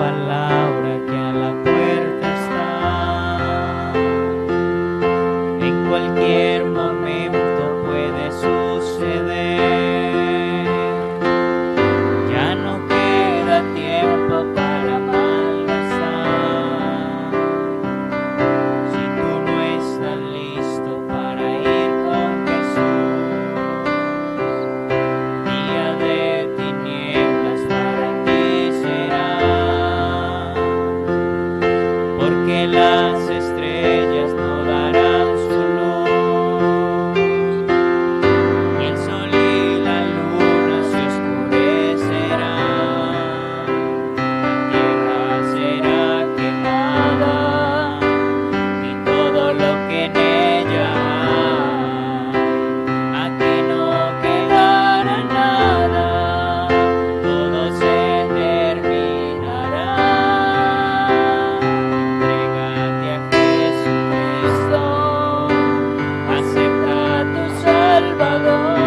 palabra que a la puerta está. En cualquier momento puede suceder. Ya no queda tiempo para malgastar. Si tú no estás listo para ir con Jesús, día de tinieblas para ti será, porque las estrellas no darán su luz, y el sol y la luna se oscurecerán. La tierra será quemada y todo lo que en ella hay. Aquí no quedará nada, todo se terminará. Entrégate a Jesucristo, acepta a tu Salvador,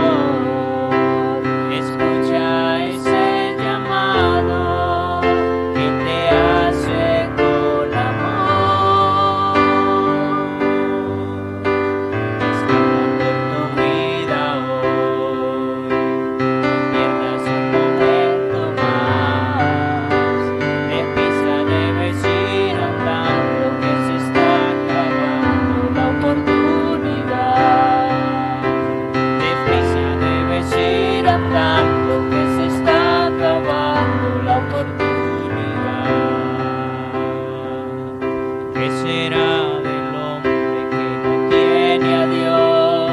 escucha ese llamado que te hace con amor. Escapa por tu vida hoy, no pierdas un momento más. Deprisa debes ir andando, que se está acabando la oportunidad. Deprisa debes ir andando, que se está acabando la oportunidad. ¿Qué será del hombre que no tiene a Dios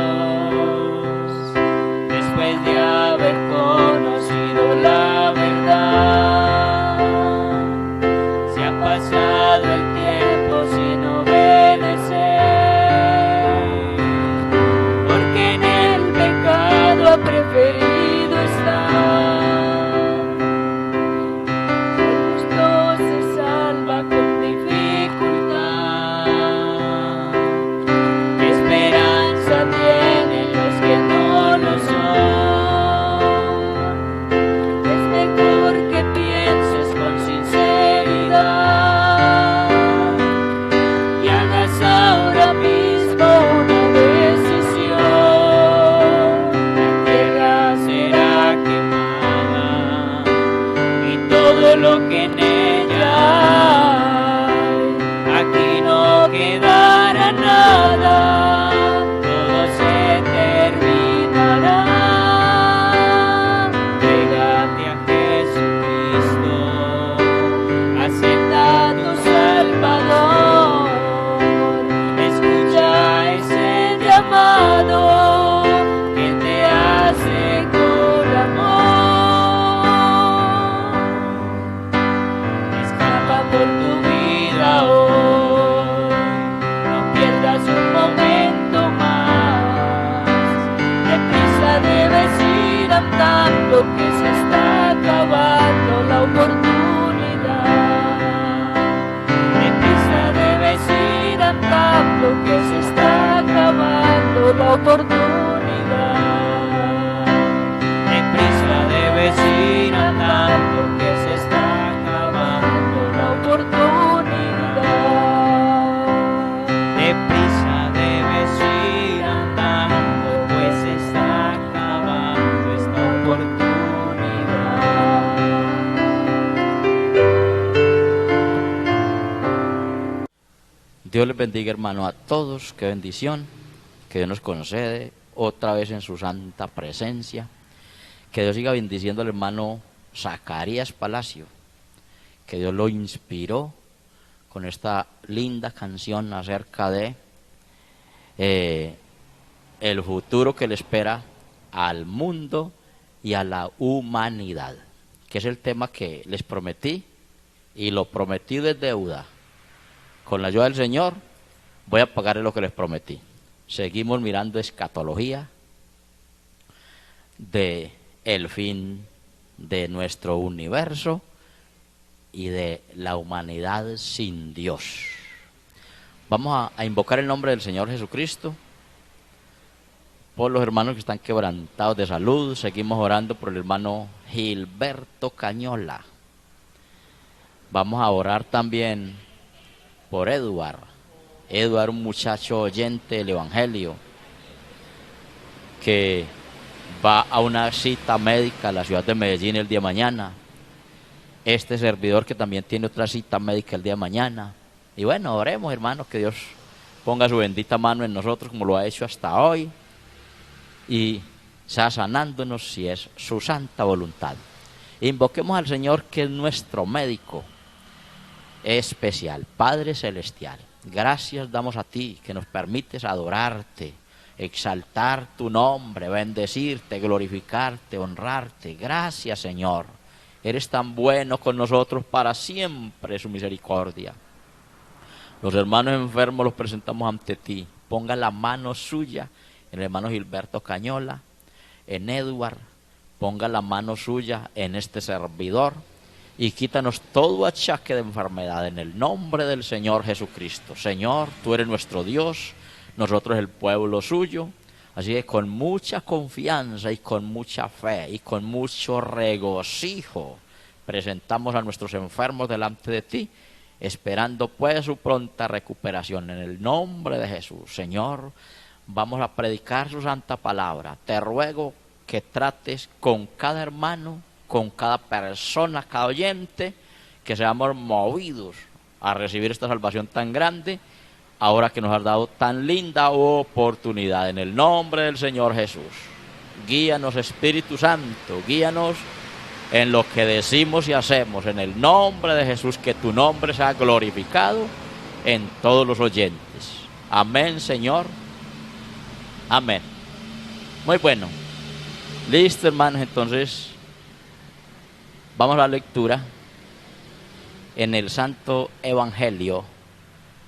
después de haber conocido la verdad? Se ha pasado el tiempo sin obedecer, porque en el pecado ha preferido estar. El justo se salva con dificultad. ¿Qué esperanza tienen los que no lo son? Es mejor que pienses con sinceridad y hagas ahora mismo una decisión. La tierra será quemada y todo lo que en ella hay. Aquí no quedará nada, todo se terminará. Entrégate a Jesucristo, acepta a tu Salvador, escucha ese llamado que te hace con amor. Escapa por tu vida hoy, no pierdas un momento más. Deprisa debes ir andando, que se está acabando la oportunidad. Deprisa debes ir andando, que se está acabando la oportunidad. Deprisa debes ir andando, que se está acabando la oportunidad. Deprisa debes ir andando, pues se está acabando esta oportunidad. Dios les bendiga, hermano, a todos. Qué bendición que Dios nos concede otra vez en su santa presencia. Que Dios siga bendiciendo al hermano Zacarías Palacio, que Dios lo inspiró con esta linda canción acerca de el futuro que le espera al mundo y a la humanidad, que es el tema que les prometí, y lo prometido es deuda. Con la ayuda del Señor voy a pagarle lo que les prometí. Seguimos mirando escatología de el fin de nuestro universo y de la humanidad sin Dios. Vamos a invocar el nombre del Señor Jesucristo por los hermanos que están quebrantados de salud. Seguimos orando por el hermano Gilberto Cañola. Vamos a orar también por Eduard. Eduard, un muchacho oyente del Evangelio, que va a una cita médica a la ciudad de Medellín el día de mañana. Este servidor que también tiene otra cita médica el día de mañana. Y bueno, oremos, hermanos, que Dios ponga su bendita mano en nosotros como lo ha hecho hasta hoy y sea sanándonos si es su santa voluntad. Invoquemos al Señor, que es nuestro médico especial. Padre celestial, gracias damos a ti que nos permites adorarte, exaltar tu nombre, bendecirte, glorificarte, honrarte. Gracias, Señor. Eres tan bueno con nosotros, para siempre su misericordia. Los hermanos enfermos los presentamos ante ti. Ponga la mano suya en el hermano Gilberto Cañola, en Eduard. Ponga la mano suya en este servidor y quítanos todo achaque de enfermedad en el nombre del Señor Jesucristo. Señor, tú eres nuestro Dios, nosotros el pueblo suyo. Así que con mucha confianza y con mucha fe y con mucho regocijo presentamos a nuestros enfermos delante de ti, esperando pues su pronta recuperación en el nombre de Jesús. Señor, vamos a predicar su santa palabra. Te ruego que trates con cada hermano, con cada persona, cada oyente, que seamos movidos a recibir esta salvación tan grande, ahora que nos has dado tan linda oportunidad. En el nombre del Señor Jesús, guíanos, Espíritu Santo, guíanos en lo que decimos y hacemos. En el nombre de Jesús, que tu nombre sea glorificado en todos los oyentes. Amén, Señor. Amén. Muy bueno. Listo, hermanos, entonces vamos a la lectura en el Santo Evangelio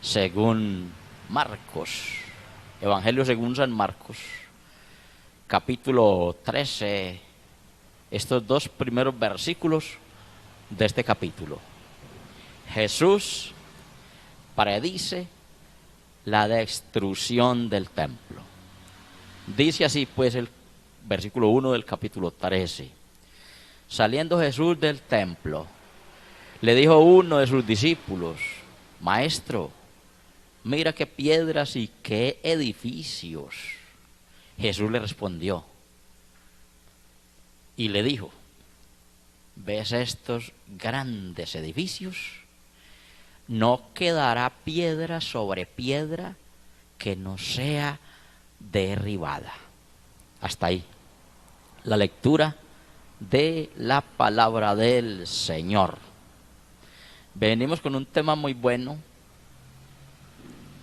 según Marcos. Evangelio según San Marcos, capítulo 13. Estos dos primeros versículos de este capítulo. Jesús predice la destrucción del templo. Dice así pues el versículo 1 del capítulo 13. Saliendo Jesús del templo, le dijo uno de sus discípulos: Maestro, mira qué piedras y qué edificios. Jesús le respondió y le dijo: ¿ves estos grandes edificios? No quedará piedra sobre piedra que no sea derribada. Hasta ahí la lectura de la palabra del Señor. Venimos con un tema muy bueno,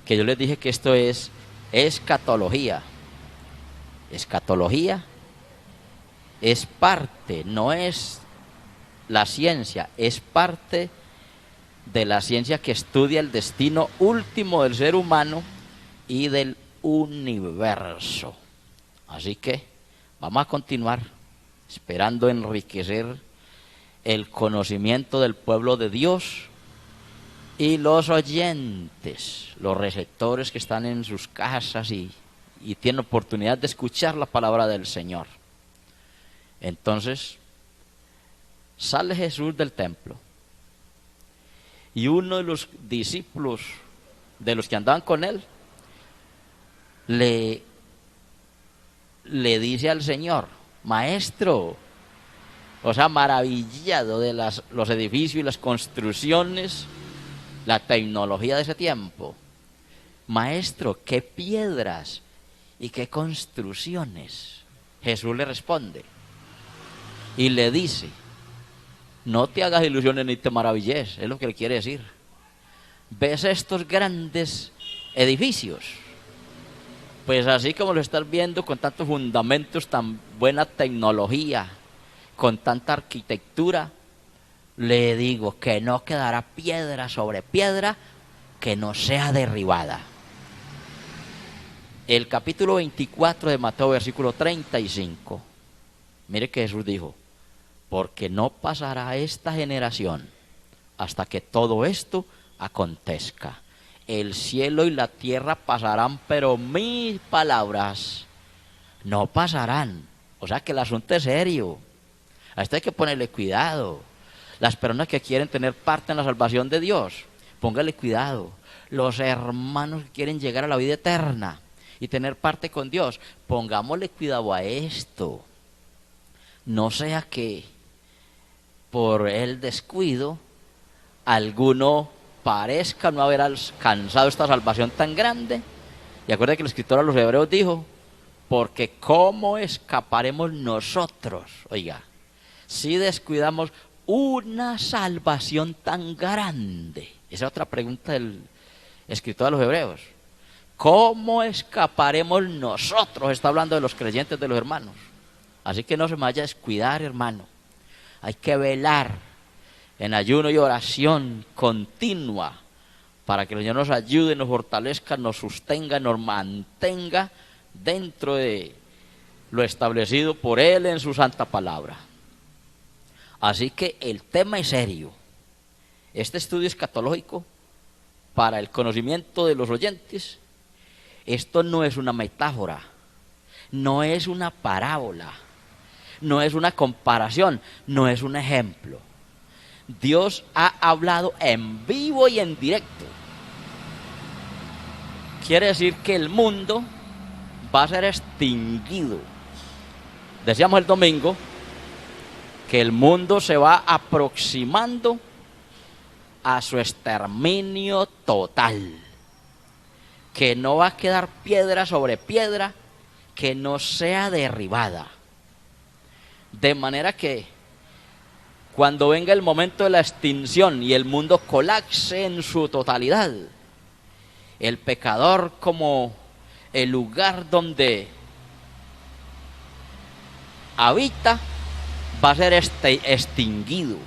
que yo les dije que esto es escatología. Escatología es parte, no es la ciencia, es parte de la ciencia que estudia el destino último del ser humano y del universo. Así que vamos a continuar esperando enriquecer el conocimiento del pueblo de Dios y los oyentes, los receptores que están en sus casas y tienen oportunidad de escuchar la palabra del Señor. Entonces, sale Jesús del templo y uno de los discípulos de los que andaban con él le dice al Señor: Maestro, o sea, maravillado de los edificios y las construcciones, la tecnología de ese tiempo. Maestro, qué piedras y qué construcciones. Jesús le responde y le dice: no te hagas ilusiones ni te maravilles, es lo que le quiere decir. ¿Ves estos grandes edificios? Pues así como lo estás viendo, con tantos fundamentos, tan buena tecnología, con tanta arquitectura, le digo que no quedará piedra sobre piedra que no sea derribada. El capítulo 24 de Mateo, versículo 35. Mire que Jesús dijo: porque no pasará esta generación hasta que todo esto acontezca. El cielo y la tierra pasarán, pero mis palabras no pasarán. O sea que el asunto es serio. A esto hay que ponerle cuidado. Las personas que quieren tener parte en la salvación de Dios, póngale cuidado. Los hermanos que quieren llegar a la vida eterna y tener parte con Dios, pongámosle cuidado a esto. No sea que por el descuido alguno parezca no haber alcanzado esta salvación tan grande. Y acuérdense que el escritor a los Hebreos dijo, porque ¿cómo escaparemos nosotros? Oiga, si descuidamos una salvación tan grande. Esa es otra pregunta del escritor a los Hebreos. ¿Cómo escaparemos nosotros? Está hablando de los creyentes, de los hermanos. Así que no se me vaya a descuidar, hermano. Hay que velar en ayuno y oración continua para que el Señor nos ayude, nos fortalezca, nos sostenga, nos mantenga dentro de lo establecido por Él en su santa palabra. Así que el tema es serio. Este estudio escatológico, para el conocimiento de los oyentes, esto no es una metáfora, no es una parábola, no es una comparación, no es un ejemplo. Dios ha hablado en vivo y en directo. Quiere decir que el mundo va a ser extinguido. Decíamos el domingo que el mundo se va aproximando a su exterminio total, que no va a quedar piedra sobre piedra que no sea derribada. De manera que cuando venga el momento de la extinción y el mundo colapse en su totalidad, el pecador como el lugar donde habita va a ser extinguido,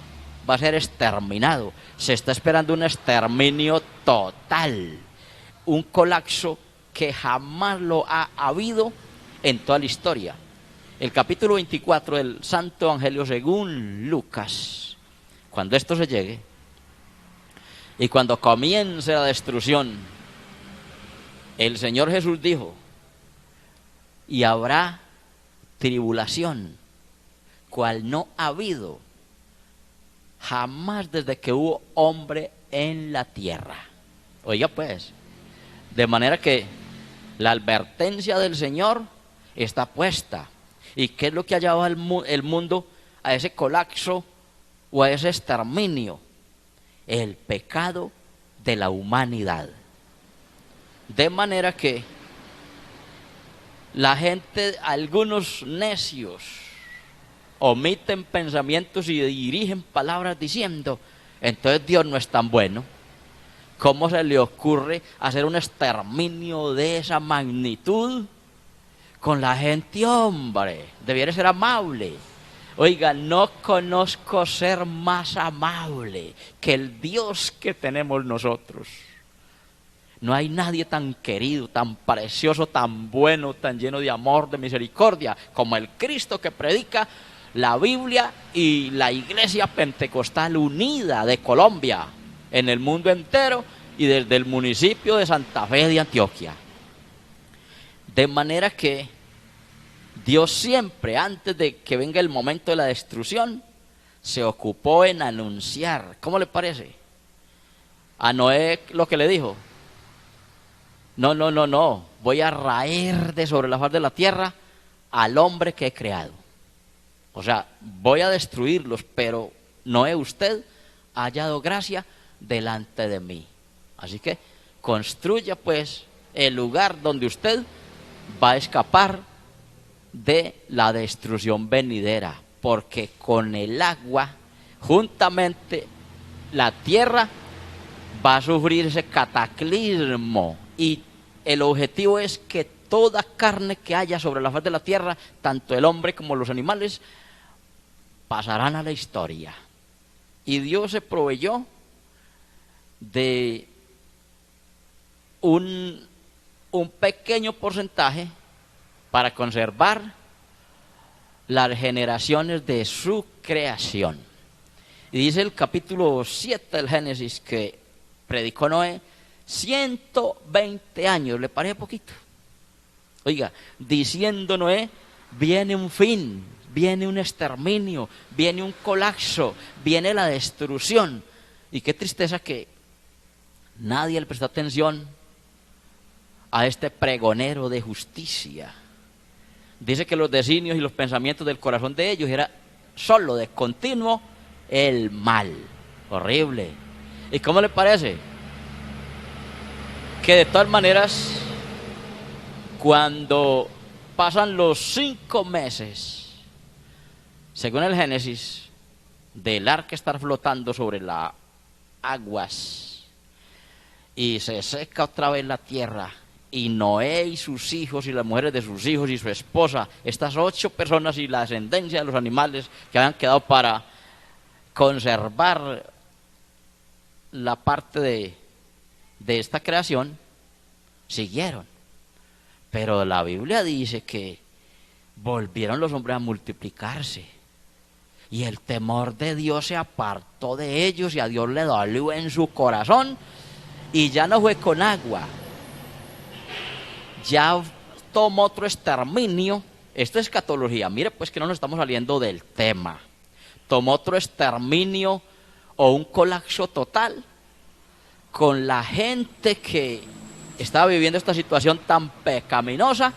va a ser exterminado. Se está esperando un exterminio total, un colapso que jamás lo ha habido en toda la historia. El capítulo 24 del Santo Evangelio según Lucas, cuando esto se llegue y cuando comience la destrucción, el Señor Jesús dijo, y habrá tribulación, cual no ha habido jamás desde que hubo hombre en la tierra. Oiga pues, de manera que la advertencia del Señor está puesta. ¿Y qué es lo que ha llevado el mundo a ese colapso o a ese exterminio? El pecado de la humanidad. De manera que la gente, algunos necios, omiten pensamientos y dirigen palabras diciendo, entonces Dios no es tan bueno. ¿Cómo se le ocurre hacer un exterminio de esa magnitud con la gente, hombre? Debiera ser amable. Oiga, no conozco ser más amable que el Dios que tenemos nosotros. No hay nadie tan querido, tan precioso, tan bueno, tan lleno de amor, de misericordia, como el Cristo que predica la Biblia y la Iglesia Pentecostal Unida de Colombia, en el mundo entero y desde el municipio de Santa Fe de Antioquia. De manera que Dios siempre, antes de que venga el momento de la destrucción, se ocupó en anunciar. ¿Cómo le parece? A Noé lo que le dijo. No, voy a raer de sobre la faz de la tierra al hombre que he creado. O sea, voy a destruirlos, pero Noé, usted ha hallado gracia delante de mí. Así que construya pues el lugar donde usted va a escapar de la destrucción venidera, porque con el agua, juntamente la tierra va a sufrir ese cataclismo y el objetivo es que toda carne que haya sobre la faz de la tierra, tanto el hombre como los animales, pasarán a la historia. Y Dios se proveyó de un pequeño porcentaje para conservar las generaciones de su creación. Y dice el capítulo 7 del Génesis que predicó Noé 120 años, ¿le parece poquito? Oiga, diciendo Noé, viene un fin, viene un exterminio, viene un colapso, viene la destrucción. Y qué tristeza que nadie le prestó atención a este pregonero de justicia. Dice que los designios y los pensamientos del corazón de ellos era solo de continuo el mal. Horrible. ¿Y cómo le parece? Que de todas maneras, cuando pasan los 5 meses, según el Génesis, del arca estar flotando sobre las aguas y se seca otra vez la tierra, y Noé y sus hijos y las mujeres de sus hijos y su esposa, estas 8 personas y la descendencia de los animales que habían quedado para conservar la parte de esta creación, siguieron. Pero la Biblia dice que volvieron los hombres a multiplicarse y el temor de Dios se apartó de ellos y a Dios le dolió en su corazón, y ya no fue con agua, ya tomó otro exterminio. Esto es escatología, mire pues que no nos estamos saliendo del tema. Tomó otro exterminio o un colapso total con la gente que estaba viviendo esta situación tan pecaminosa,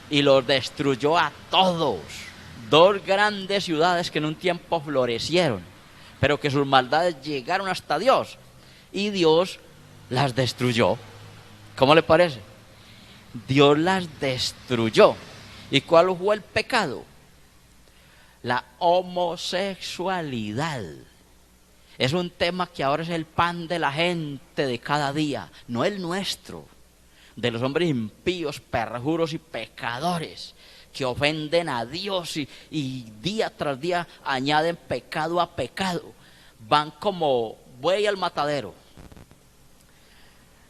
y los destruyó a todos. 2 grandes ciudades que en un tiempo florecieron, pero que sus maldades llegaron hasta Dios, y Dios las destruyó. ¿Cómo le parece? Dios las destruyó. ¿Y cuál fue el pecado? La homosexualidad. Es un tema que ahora es el pan de la gente de cada día, no el nuestro, de los hombres impíos, perjuros y pecadores, que ofenden a Dios y día tras día añaden pecado a pecado. Van como buey al matadero.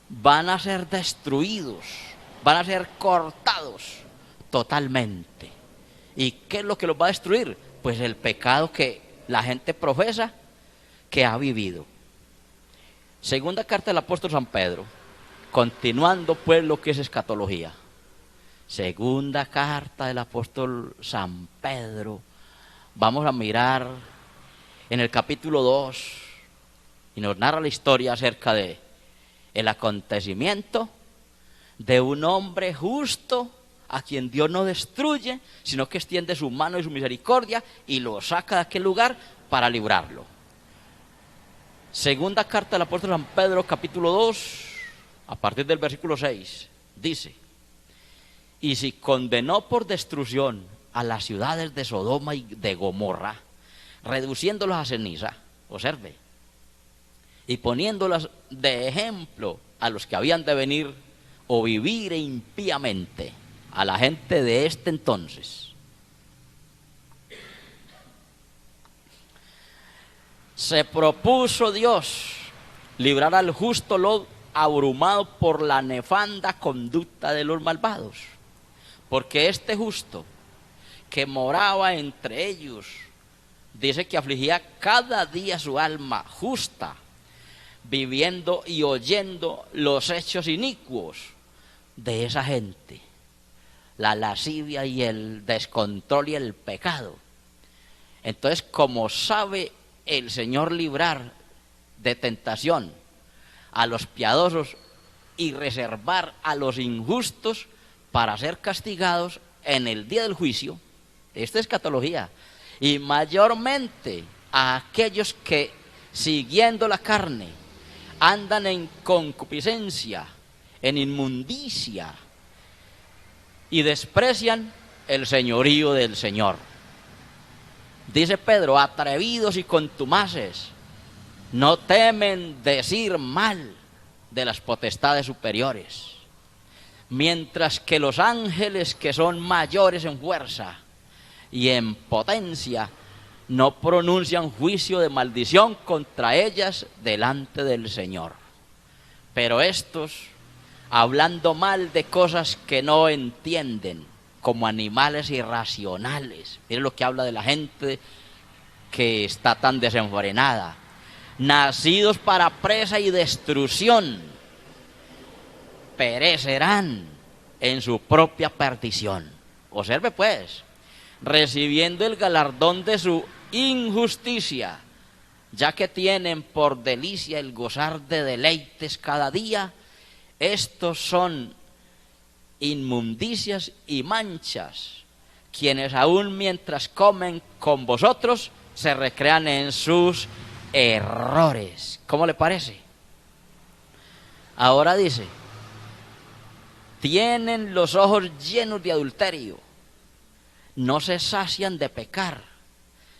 Van a ser destruidos, van a ser cortados totalmente. ¿Y qué es lo que los va a destruir? Pues el pecado que la gente profesa que ha vivido. Segunda carta del apóstol San Pedro, continuando pues lo que es escatología. Segunda carta del apóstol San Pedro. Vamos a mirar en el capítulo 2 y nos narra la historia acerca de el acontecimiento de un hombre justo a quien Dios no destruye, sino que extiende su mano y su misericordia y lo saca de aquel lugar para librarlo. Segunda carta del apóstol San Pedro, capítulo 2, a partir del versículo 6, dice: y si condenó por destrucción a las ciudades de Sodoma y de Gomorra, reduciéndolas a ceniza, observe, y poniéndolas de ejemplo a los que habían de venir o vivir impíamente, a la gente de este entonces, se propuso Dios librar al justo Lot, abrumado por la nefanda conducta de los malvados, porque este justo que moraba entre ellos, dice que afligía cada día su alma justa, viviendo y oyendo los hechos inicuos de esa gente, la lascivia y el descontrol y el pecado. Entonces, como sabe el Señor librar de tentación a los piadosos y reservar a los injustos para ser castigados en el día del juicio, esta es escatología, y mayormente a aquellos que, siguiendo la carne, andan en concupiscencia, en inmundicia, y desprecian el señorío del Señor. Dice Pedro: atrevidos y contumaces, no temen decir mal de las potestades superiores, mientras que los ángeles que son mayores en fuerza y en potencia no pronuncian juicio de maldición contra ellas delante del Señor. Pero estos, hablando mal de cosas que no entienden, como animales irracionales. Miren lo que habla de la gente que está tan desenfrenada. Nacidos para presa y destrucción, perecerán en su propia perdición. Observe pues, recibiendo el galardón de su injusticia, ya que tienen por delicia el gozar de deleites cada día. Estos son inmundicias y manchas, quienes aún mientras comen con vosotros se recrean en sus errores. ¿Cómo le parece? Ahora dice, tienen los ojos llenos de adulterio, no se sacian de pecar,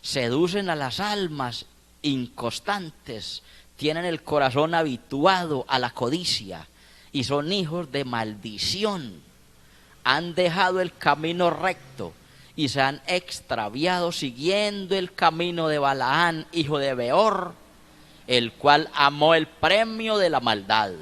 seducen a las almas inconstantes, tienen el corazón habituado a la codicia y son hijos de maldición. Han dejado el camino recto y se han extraviado siguiendo el camino de Balaán, hijo de Beor, el cual amó el premio de la maldad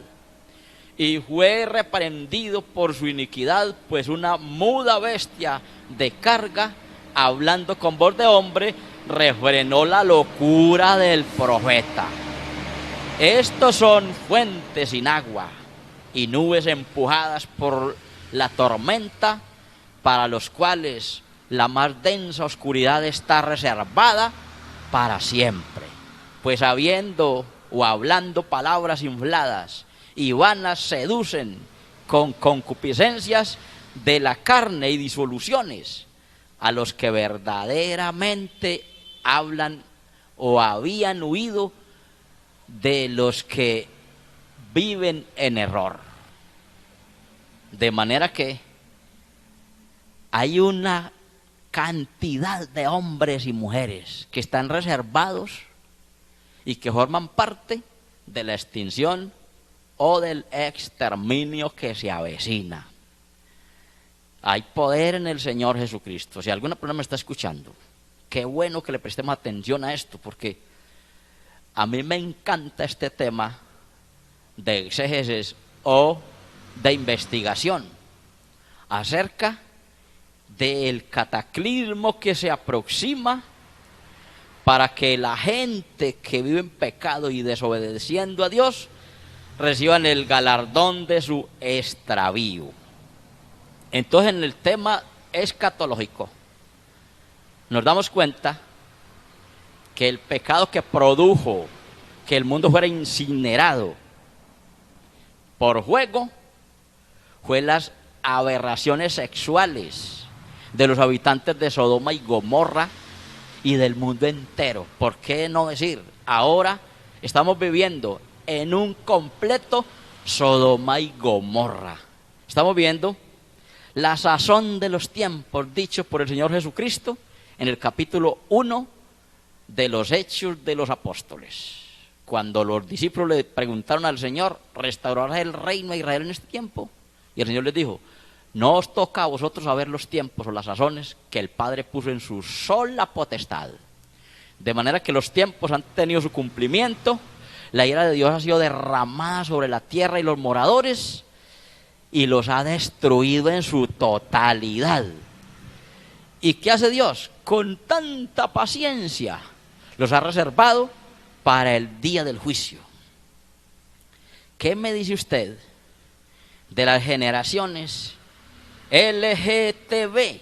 y fue reprendido por su iniquidad, pues una muda bestia de carga, hablando con voz de hombre, refrenó la locura del profeta. Estos son fuentes sin agua y nubes empujadas por la tormenta, para los cuales la más densa oscuridad está reservada para siempre. Pues habiendo o hablando palabras infladas y vanas, seducen con concupiscencias de la carne y disoluciones a los que verdaderamente hablan o habían huido de los que viven en error. De manera que hay una cantidad de hombres y mujeres que están reservados y que forman parte de la extinción o del exterminio que se avecina. Hay poder en el Señor Jesucristo. Si alguna persona me está escuchando, qué bueno que le prestemos atención a esto, porque a mí me encanta este tema de exégesis o de investigación acerca del cataclismo que se aproxima, para que la gente que vive en pecado y desobedeciendo a Dios reciban el galardón de su extravío. Entonces, en el tema escatológico nos damos cuenta que el pecado que produjo que el mundo fuera incinerado por fuego fue las aberraciones sexuales de los habitantes de Sodoma y Gomorra y del mundo entero. ¿Por qué no decir? Ahora estamos viviendo en un completo Sodoma y Gomorra. Estamos viendo la sazón de los tiempos dicho por el Señor Jesucristo en el capítulo 1 de los Hechos de los Apóstoles. Cuando los discípulos le preguntaron al Señor, ¿restaurará el reino a Israel en este tiempo? Y el Señor les dijo, no os toca a vosotros saber los tiempos o las sazones que el Padre puso en su sola potestad. De manera que los tiempos han tenido su cumplimiento, la ira de Dios ha sido derramada sobre la tierra y los moradores, y los ha destruido en su totalidad. ¿Y qué hace Dios? Con tanta paciencia los ha reservado para el día del juicio. ¿Qué me dice usted de las generaciones LGTB?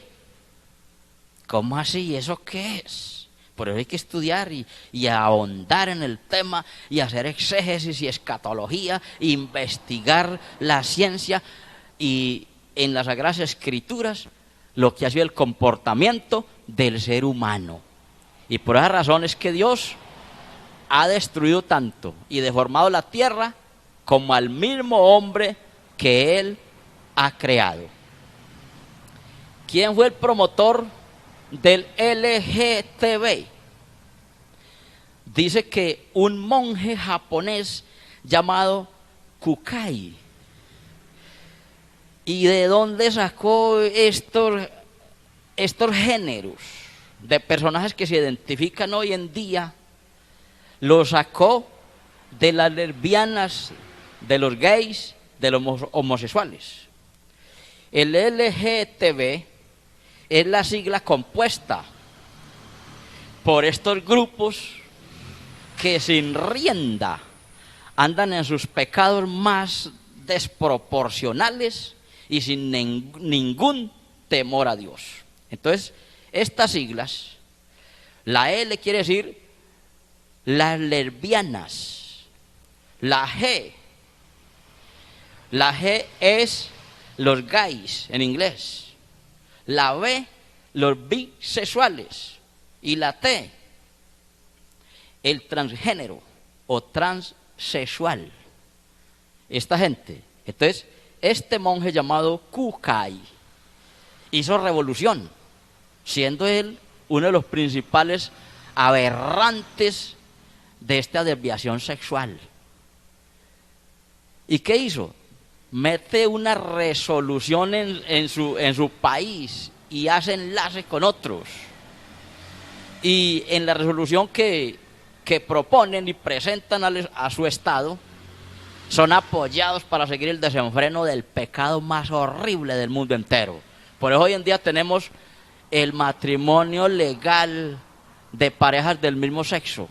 ¿Cómo así? ¿Eso qué es? Por eso hay que estudiar y ahondar en el tema y hacer exégesis y escatología, investigar la ciencia y en las Sagradas Escrituras lo que ha sido el comportamiento del ser humano. Y por esa razón es que Dios ha destruido tanto y deformado la tierra como al mismo hombre que Él ha creado. ¿Quién fue el promotor del LGTB? Dice que un monje japonés llamado Kukai. ¿Y de dónde sacó estos géneros de personajes que se identifican hoy en día? Lo sacó de las lesbianas, de los gays, de los homosexuales. El LGTB es la sigla compuesta por estos grupos que sin rienda andan en sus pecados más desproporcionales y sin ningún temor a Dios. Entonces, Estas siglas, la L quiere decir las lesbianas, la G es los gays en inglés, la B los bisexuales y la T el transgénero o transsexual. Esta gente. Entonces, este monje llamado Kukai hizo revolución, siendo él uno de los principales aberrantes de esta desviación sexual. ¿Y qué hizo? Mete una resolución en su país y hace enlaces con otros. Y en la resolución que proponen y presentan a su Estado, son apoyados para seguir el desenfreno del pecado más horrible del mundo entero. Por eso hoy en día tenemos el matrimonio legal de parejas del mismo sexo,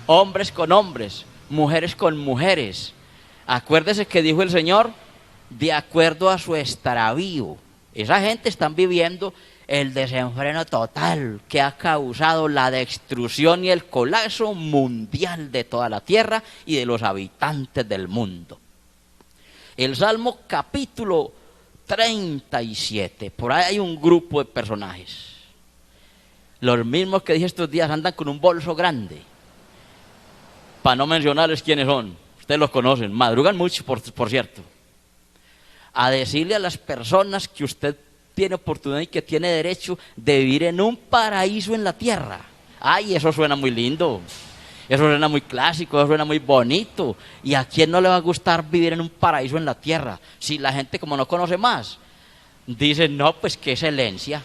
hombres con hombres, mujeres con mujeres. Acuérdese que dijo el Señor, de acuerdo a su extravío. Esa gente están viviendo el desenfreno total que ha causado la destrucción y el colapso mundial de toda la tierra y de los habitantes del mundo. El Salmo capítulo 37, por ahí hay un grupo de personajes. Los mismos que dije estos días andan con un bolso grande. Para no mencionarles quiénes son, ustedes los conocen, madrugan mucho, por cierto. A decirle a las personas que usted tiene oportunidad y que tiene derecho de vivir en un paraíso en la tierra. Ay, eso suena muy lindo, eso suena muy clásico, eso suena muy bonito. ¿Y a quién no le va a gustar vivir en un paraíso en la tierra? Si la gente, como no conoce más, dice, no, pues qué excelencia,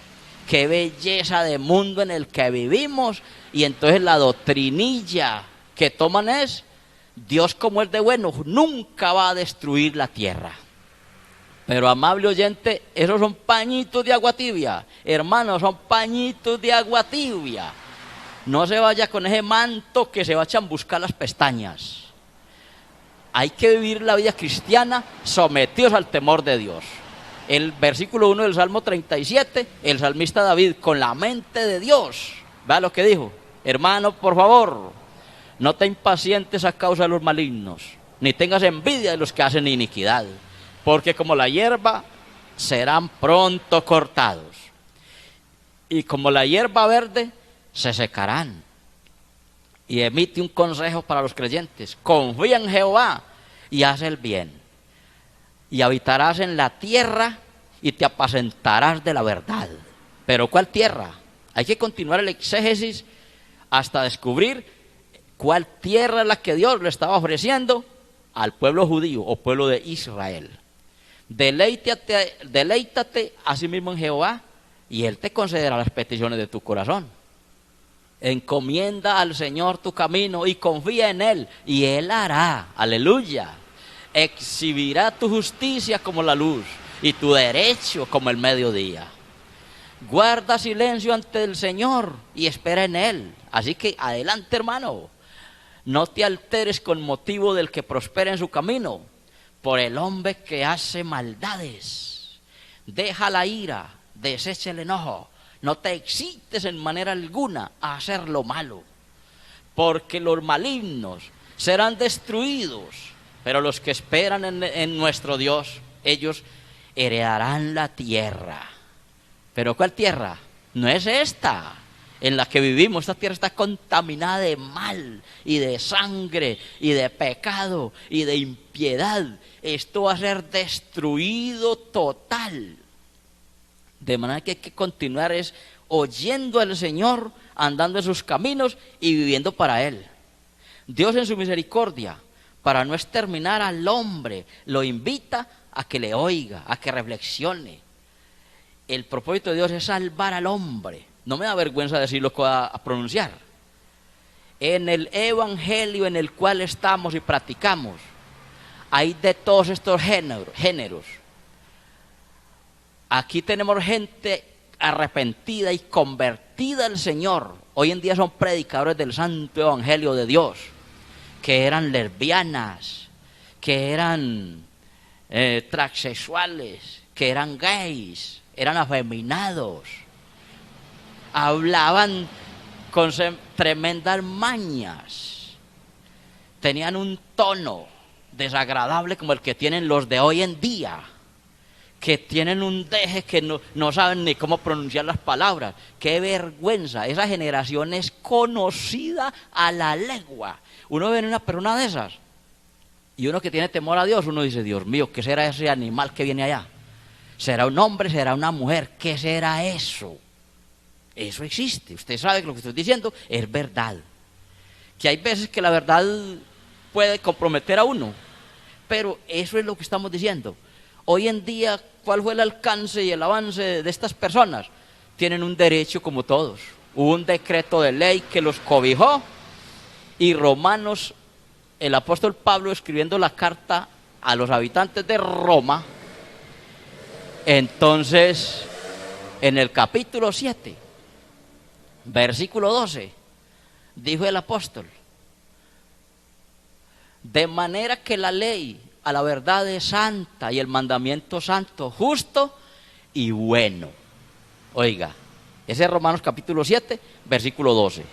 qué belleza de mundo en el que vivimos. Y entonces la doctrinilla que toman es, Dios como es de bueno, nunca va a destruir la tierra. Pero amable oyente, esos son pañitos de agua tibia. Hermanos, son pañitos de agua tibia. No se vaya con ese manto que se va a chambuscar las pestañas. Hay que vivir la vida cristiana sometidos al temor de Dios. El versículo 1 del Salmo 37, el salmista David, con la mente de Dios, vea lo que dijo. Hermano, por favor, no te impacientes a causa de los malignos, ni tengas envidia de los que hacen iniquidad, porque como la hierba serán pronto cortados, y como la hierba verde se secarán. Y emite un consejo para los creyentes: confía en Jehová y haz el bien, y habitarás en la tierra y te apacentarás de la verdad. ¿Pero cuál tierra? Hay que continuar el exégesis hasta descubrir cuál tierra es la que Dios le estaba ofreciendo al pueblo judío o pueblo de Israel. Deleítate a sí mismo en Jehová y Él te concederá las peticiones de tu corazón. Encomienda al Señor tu camino y confía en Él y Él hará, aleluya. Exhibirá tu justicia como la luz y tu derecho como el mediodía. Guarda silencio ante el Señor y espera en Él. Así que adelante, hermano. No te alteres con motivo del que prospera en su camino, por el hombre que hace maldades. Deja la ira, desecha el enojo. No te excites en manera alguna a hacer lo malo, porque los malignos serán destruidos, pero los que esperan en nuestro Dios, ellos heredarán la tierra. ¿Pero cuál tierra? No es esta en la que vivimos. Esta tierra está contaminada de mal y de sangre y de pecado y de impiedad. Esto va a ser destruido total. De manera que hay que continuar es oyendo al Señor, andando en sus caminos y viviendo para Él. Dios en su misericordia, para no exterminar al hombre, lo invita a que le oiga, a que reflexione. El propósito de Dios es salvar al hombre. No me da vergüenza decirlo a pronunciar. En el evangelio en el cual estamos y practicamos, hay de todos estos géneros. Aquí tenemos gente arrepentida y convertida al Señor. Hoy en día son predicadores del santo evangelio de Dios, que eran lesbianas, que eran transexuales, que eran gays, eran afeminados. hablaban con tremendas mañas, tenían un tono desagradable como el que tienen los de hoy en día, que tienen un deje que no saben ni cómo pronunciar las palabras. ¡Qué vergüenza! Esa generación es conocida a la legua. Uno ve una persona de esas y uno que tiene temor a Dios, uno dice, Dios mío, ¿qué será ese animal que viene allá? ¿Será un hombre? ¿Será una mujer? ¿Qué será eso? Eso existe. Usted sabe que lo que estoy diciendo es verdad. Que hay veces que la verdad puede comprometer a uno, pero eso es lo que estamos diciendo. Hoy en día, ¿cuál fue el alcance y el avance de estas personas? Tienen un derecho como todos. Hubo un decreto de ley que los cobijó, y Romanos, el apóstol Pablo escribiendo la carta a los habitantes de Roma, entonces en el capítulo 7, versículo 12, dijo el apóstol: de manera que la ley a la verdad es santa y el mandamiento santo, justo y bueno. Oiga, ese es Romanos capítulo 7, versículo 12.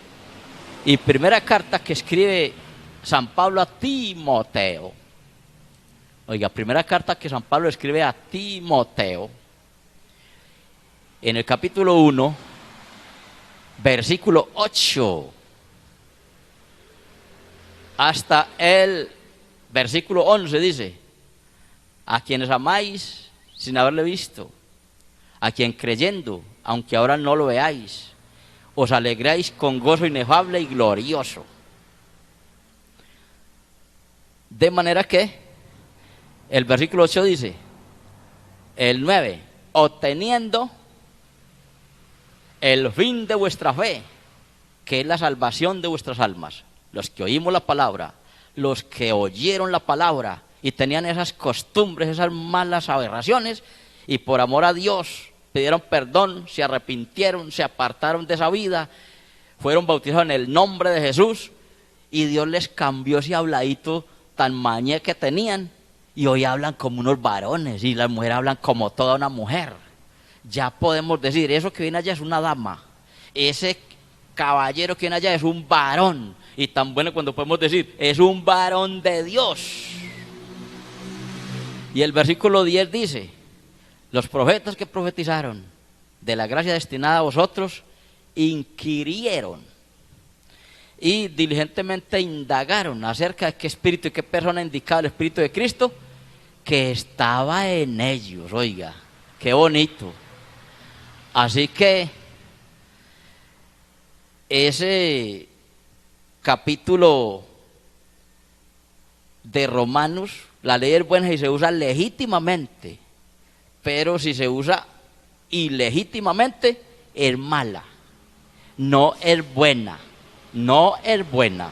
Y primera carta que escribe San Pablo a Timoteo. Oiga, primera carta que San Pablo escribe a Timoteo, en el capítulo 1, versículo 8, hasta el versículo 11 dice: a quienes amáis sin haberle visto, a quien creyendo, aunque ahora no lo veáis, os alegráis con gozo inefable y glorioso. De manera que, el versículo 8 dice, el 9, obteniendo el fin de vuestra fe, que es la salvación de vuestras almas. Los que oímos la palabra, los que oyeron la palabra y tenían esas costumbres, esas malas aberraciones, y por amor a Dios pidieron perdón, se arrepintieron, se apartaron de esa vida, fueron bautizados en el nombre de Jesús, y Dios les cambió ese habladito tan mañé que tenían, y hoy hablan como unos varones, y las mujeres hablan como toda una mujer. Ya podemos decir, eso que viene allá es una dama, ese caballero que viene allá es un varón, y tan bueno cuando podemos decir, es un varón de Dios. Y el versículo 10 dice: los profetas que profetizaron de la gracia destinada a vosotros, inquirieron y diligentemente indagaron acerca de qué espíritu y qué persona indicaba el Espíritu de Cristo que estaba en ellos. Oiga, qué bonito. Así que ese capítulo de Romanos, la ley es buena si se usa legítimamente, pero si se usa ilegítimamente es mala, no es buena, no es buena.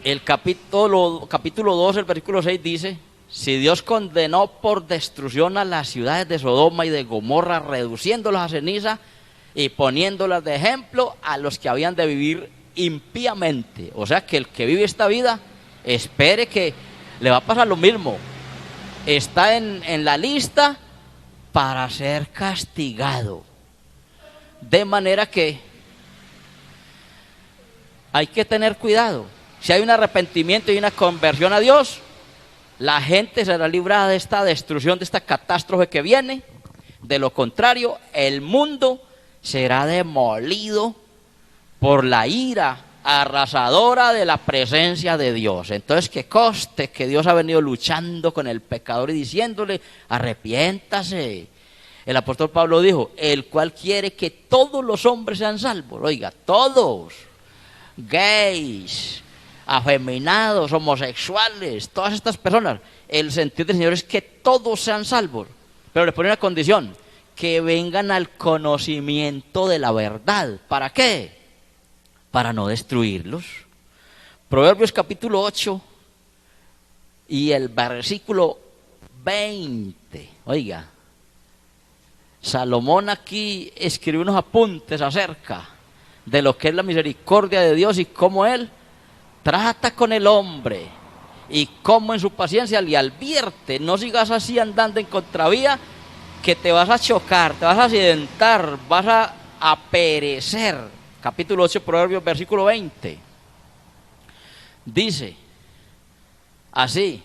El capítulo 2, el versículo 6 dice: si Dios condenó por destrucción a las ciudades de Sodoma y de Gomorra, reduciéndolas a ceniza y poniéndolas de ejemplo a los que habían de vivir impíamente. O sea que el que vive esta vida, espere que le va a pasar lo mismo. Está en la lista para ser castigado. De manera que hay que tener cuidado. Si hay un arrepentimiento y una conversión a Dios, la gente será librada de esta destrucción, de esta catástrofe que viene. De lo contrario, el mundo será demolido por la ira arrasadora de la presencia de Dios. Entonces, que conste que Dios ha venido luchando con el pecador y diciéndole: arrepiéntase. El apóstol Pablo dijo: el cual quiere que todos los hombres sean salvos. Oiga, todos, gays, afeminados, homosexuales, todas estas personas. El sentido del Señor es que todos sean salvos, pero le pone una condición: que vengan al conocimiento de la verdad. ¿Para qué? Para no destruirlos. Proverbios capítulo 8 y el versículo 20. Oiga, Salomón aquí escribe unos apuntes acerca de lo que es la misericordia de Dios y cómo Él trata con el hombre y cómo en su paciencia le advierte: no sigas así andando en contravía, que te vas a chocar, te vas a accidentar, vas a perecer. Capítulo 8, Proverbios, versículo 20. Dice así: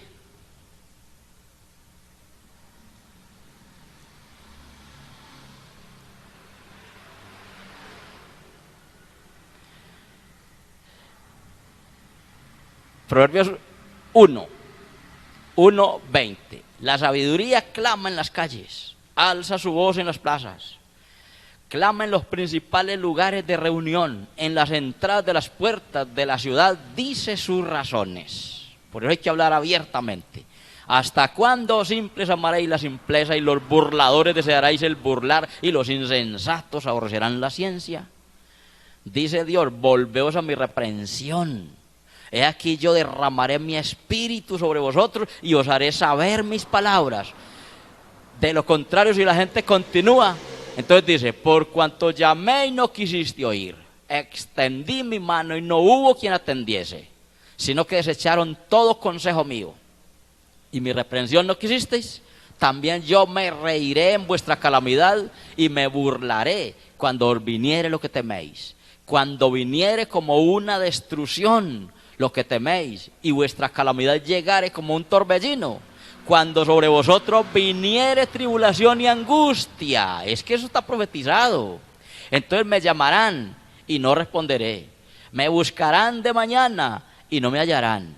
Proverbios 1:20. La sabiduría clama en las calles, alza su voz en las plazas, clama en los principales lugares de reunión, en las entradas de las puertas de la ciudad, dice sus razones. Por eso hay que hablar abiertamente. ¿Hasta cuándo, simples, amaréis la simpleza, y los burladores desearéis el burlar, y los insensatos aborrecerán la ciencia? Dice Dios: volveos a mi reprensión. He aquí yo derramaré mi espíritu sobre vosotros y os haré saber mis palabras. De lo contrario, si la gente continúa, entonces dice: por cuanto llamé y no quisiste oír, extendí mi mano y no hubo quien atendiese, sino que desecharon todo consejo mío, y mi reprensión no quisisteis, también yo me reiré en vuestra calamidad y me burlaré cuando os viniere lo que teméis, cuando viniere como una destrucción lo que teméis, y vuestra calamidad llegare como un torbellino, cuando sobre vosotros viniere tribulación y angustia. Es que eso está profetizado. Entonces me llamarán y no responderé, me buscarán de mañana y no me hallarán,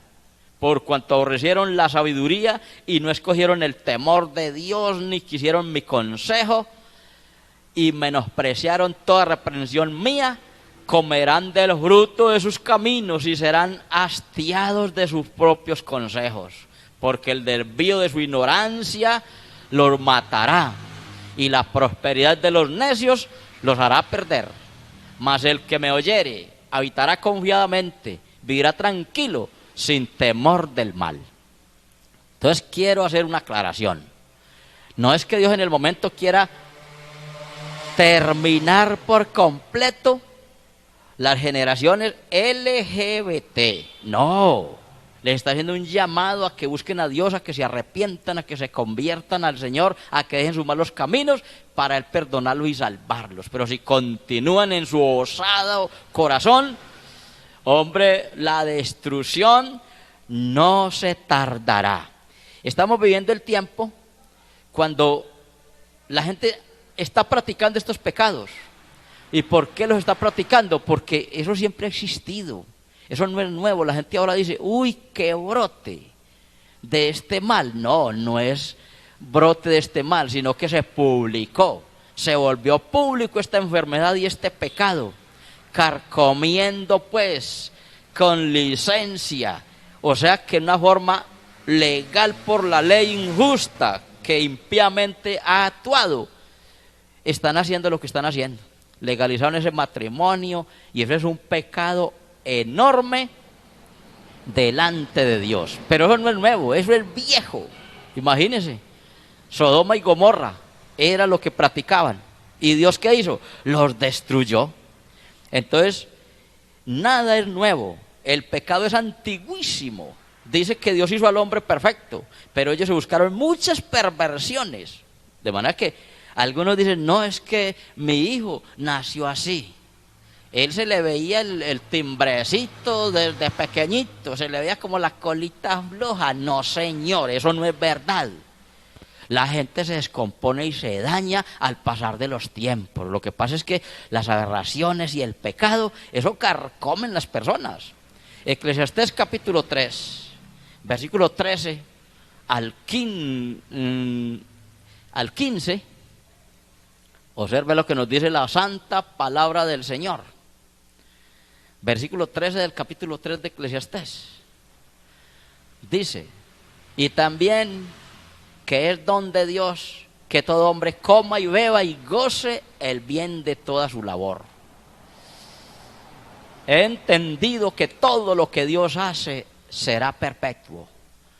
por cuanto aborrecieron la sabiduría y no escogieron el temor de Dios, ni quisieron mi consejo, y menospreciaron toda reprensión mía. Comerán del fruto de sus caminos y serán hastiados de sus propios consejos, porque el desvío de su ignorancia los matará, y la prosperidad de los necios los hará perder. Mas el que me oyere habitará confiadamente, vivirá tranquilo, sin temor del mal. Entonces quiero hacer una aclaración. No es que Dios en el momento quiera terminar por completo las generaciones LGBT. No, les está haciendo un llamado a que busquen a Dios, a que se arrepientan, a que se conviertan al Señor, a que dejen sus malos caminos para Él perdonarlos y salvarlos. Pero si continúan en su osado corazón, hombre, la destrucción no se tardará. Estamos viviendo el tiempo cuando la gente está practicando estos pecados. ¿Y por qué los está practicando? Porque eso siempre ha existido. Eso no es nuevo. La gente ahora dice: uy, qué brote de este mal. No, no es brote de este mal, sino que se publicó. Se volvió público esta enfermedad y este pecado, carcomiendo pues con licencia. O sea que en una forma legal, por la ley injusta que impíamente ha actuado, están haciendo lo que están haciendo. Legalizaron ese matrimonio, y eso es un pecado enorme delante de Dios. Pero eso no es nuevo, eso es viejo. Imagínense, Sodoma y Gomorra era lo que practicaban. ¿Y Dios qué hizo? Los destruyó. Entonces, nada es nuevo. El pecado es antiguísimo. Dice que Dios hizo al hombre perfecto, pero ellos se buscaron muchas perversiones. De manera que algunos dicen: no, es que mi hijo nació así. Él se le veía el timbrecito desde pequeñito, se le veía como las colitas flojas. No, señor, eso no es verdad. La gente se descompone y se daña al pasar de los tiempos. Lo que pasa es que las aberraciones y el pecado, eso carcomen las personas. Eclesiastés capítulo 3, versículo 13 al 15, observe lo que nos dice la santa palabra del Señor. Versículo 13 del capítulo 3 de Eclesiastés. Dice: y también que es don de Dios que todo hombre coma y beba y goce el bien de toda su labor. He entendido que todo lo que Dios hace será perpetuo.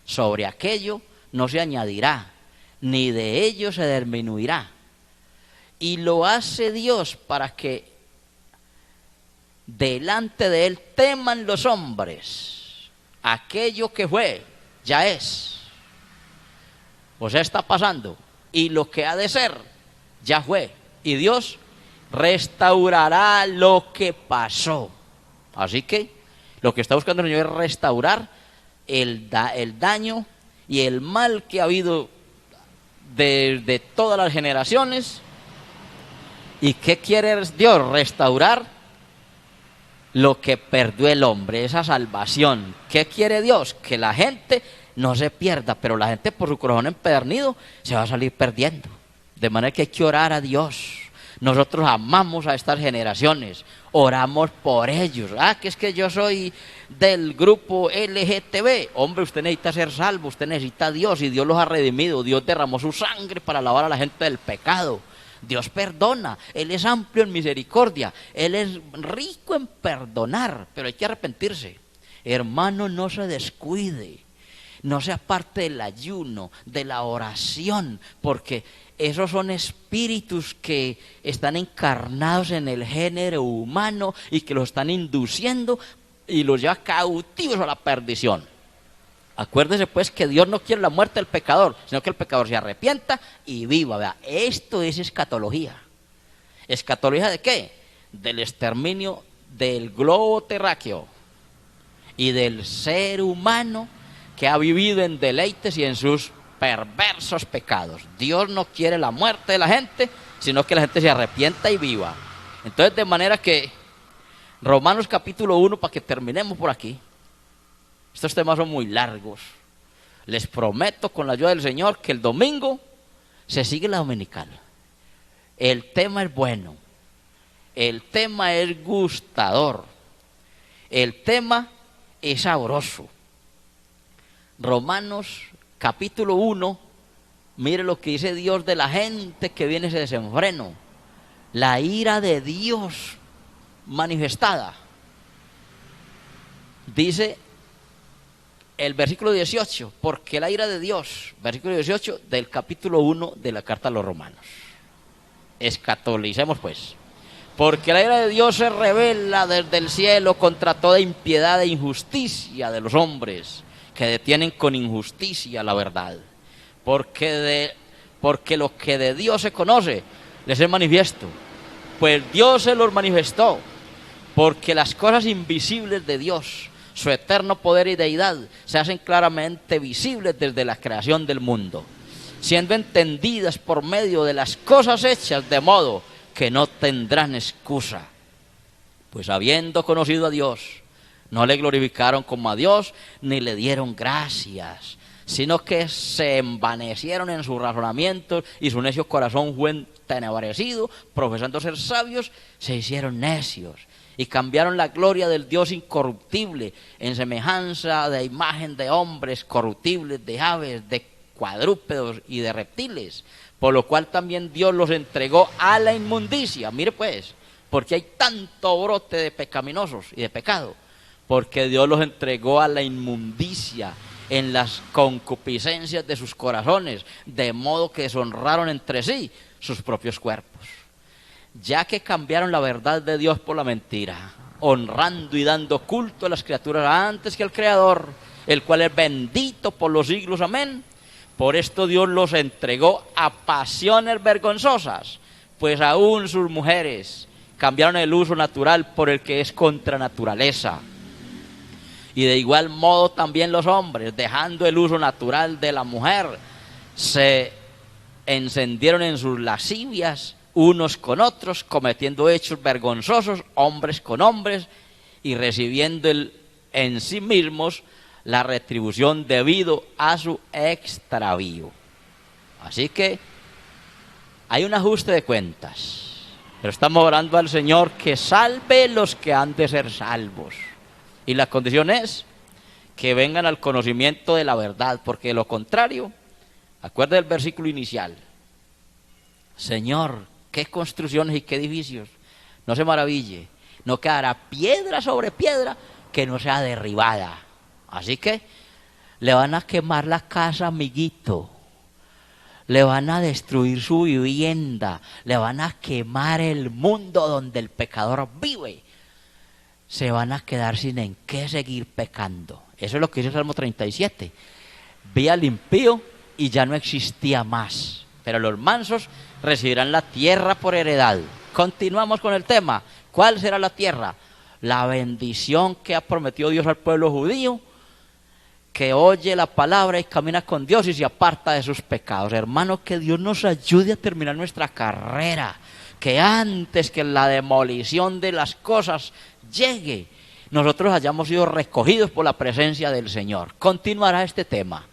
Sobre aquello no se añadirá, ni de ello se disminuirá. Y lo hace Dios para que delante de Él teman los hombres. Aquello que fue, ya es. O sea, está pasando. y lo que ha de ser ya fue. Y Dios restaurará lo que pasó. Así que lo que está buscando el Señor es restaurar el daño y el mal que ha habido desde todas las generaciones. ¿Y qué quiere Dios? Restaurar lo que perdió el hombre, esa salvación. ¿Qué quiere Dios? Que la gente no se pierda, pero la gente por su corazón empedernido se va a salir perdiendo. De manera que hay que orar a Dios. Nosotros amamos a estas generaciones, oramos por ellos. Que es que yo soy del grupo LGTB. Hombre, usted necesita ser salvo, usted necesita a Dios y Dios los ha redimido. Dios derramó su sangre para lavar a la gente del pecado. Dios perdona, Él es amplio en misericordia, Él es rico en perdonar, pero hay que arrepentirse. Hermano, no se descuide, no sea parte del ayuno, de la oración, porque esos son espíritus que están encarnados en el género humano y que los están induciendo y los lleva cautivos a la perdición. Acuérdese pues que Dios no quiere la muerte del pecador, sino que el pecador se arrepienta y viva. ¿Verdad? Esto es escatología. ¿Escatología de qué? Del exterminio del globo terráqueo y del ser humano que ha vivido en deleites y en sus perversos pecados. Dios no quiere la muerte de la gente, sino que la gente se arrepienta y viva. Entonces, de manera que Romanos capítulo 1, para que terminemos por aquí. Estos temas son muy largos. Les prometo con la ayuda del Señor que el domingo se sigue la dominical. El tema es bueno. El tema es gustador. El tema es sabroso. Romanos capítulo 1, mire lo que dice Dios de la gente que viene ese desenfreno. La ira de Dios manifestada. Dice el versículo 18, porque la ira de Dios, versículo 18 del capítulo 1 de la carta a los Romanos. Escatolicemos pues. Porque la ira de Dios se revela desde el cielo contra toda impiedad e injusticia de los hombres que detienen con injusticia la verdad. Porque lo que de Dios se conoce les es manifiesto, pues Dios se los manifestó, porque las cosas invisibles de Dios, su eterno poder y deidad, se hacen claramente visibles desde la creación del mundo, siendo entendidas por medio de las cosas hechas, de modo que no tendrán excusa. Pues habiendo conocido a Dios, no le glorificaron como a Dios, ni le dieron gracias, sino que se envanecieron en sus razonamientos, y su necio corazón fue entenebrecido. Profesando ser sabios, se hicieron necios, y cambiaron la gloria del Dios incorruptible en semejanza de imagen de hombres corruptibles, de aves, de cuadrúpedos y de reptiles, por lo cual también Dios los entregó a la inmundicia. Mire pues, porque hay tanto brote de pecaminosos y de pecado, porque Dios los entregó a la inmundicia en las concupiscencias de sus corazones, de modo que deshonraron entre sí sus propios cuerpos, ya que cambiaron la verdad de Dios por la mentira, honrando y dando culto a las criaturas antes que al Creador, el cual es bendito por los siglos, amén. Por esto Dios los entregó a pasiones vergonzosas, pues aún sus mujeres cambiaron el uso natural por el que es contra naturaleza. Y de igual modo también los hombres, dejando el uso natural de la mujer, se encendieron en sus lascivias unos con otros, cometiendo hechos vergonzosos, hombres con hombres, y recibiendo en sí mismos la retribución debido a su extravío. Así que hay un ajuste de cuentas, pero estamos orando al Señor que salve los que han de ser salvos. Y la condición es que vengan al conocimiento de la verdad, porque de lo contrario, acuerde del versículo inicial: Señor, qué construcciones y qué edificios. No se maraville, no quedará piedra sobre piedra que no sea derribada. Así que le van a quemar la casa, amiguito. Le van a destruir su vivienda. Le van a quemar el mundo donde el pecador vive. Se van a quedar sin en qué seguir pecando. Eso es lo que dice el Salmo 37. Vi al impío y ya no existía más. pero los mansos recibirán la tierra por heredad. Continuamos con el tema. ¿Cuál será la tierra? La bendición que ha prometido Dios al pueblo judío, que oye la palabra y camina con Dios y se aparta de sus pecados. Hermanos, que Dios nos ayude a terminar nuestra carrera, que antes que la demolición de las cosas llegue, nosotros hayamos sido recogidos por la presencia del Señor. Continuará este tema.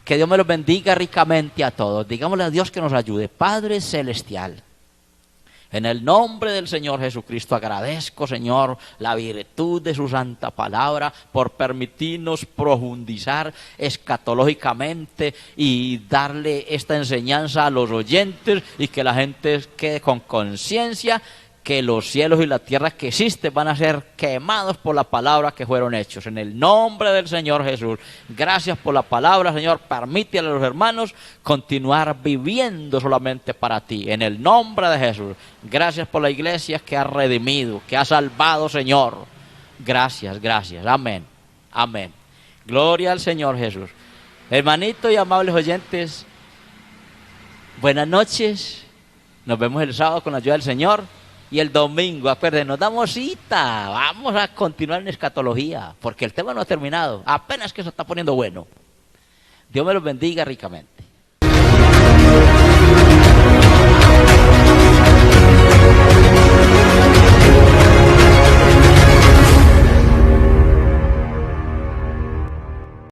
Que Dios me los bendiga ricamente a todos. Digámosle a Dios que nos ayude. Padre Celestial, en el nombre del Señor Jesucristo, agradezco, Señor, la virtud de su santa palabra por permitirnos profundizar escatológicamente y darle esta enseñanza a los oyentes y que la gente quede con conciencia que los cielos y la tierra que existen van a ser quemados por la palabra que fueron hechos. En el nombre del Señor Jesús, gracias por la palabra, Señor. Permítele a los hermanos continuar viviendo solamente para ti. En el nombre de Jesús, gracias por la iglesia que ha redimido, que ha salvado, Señor. Gracias, gracias. Amén, amén. Gloria al Señor Jesús. Hermanitos y amables oyentes, buenas noches. Nos vemos el sábado con la ayuda del Señor. Y el domingo, acuérdense, nos damos cita, vamos a continuar en escatología, porque el tema no ha terminado, apenas que se está poniendo bueno. Dios me los bendiga ricamente.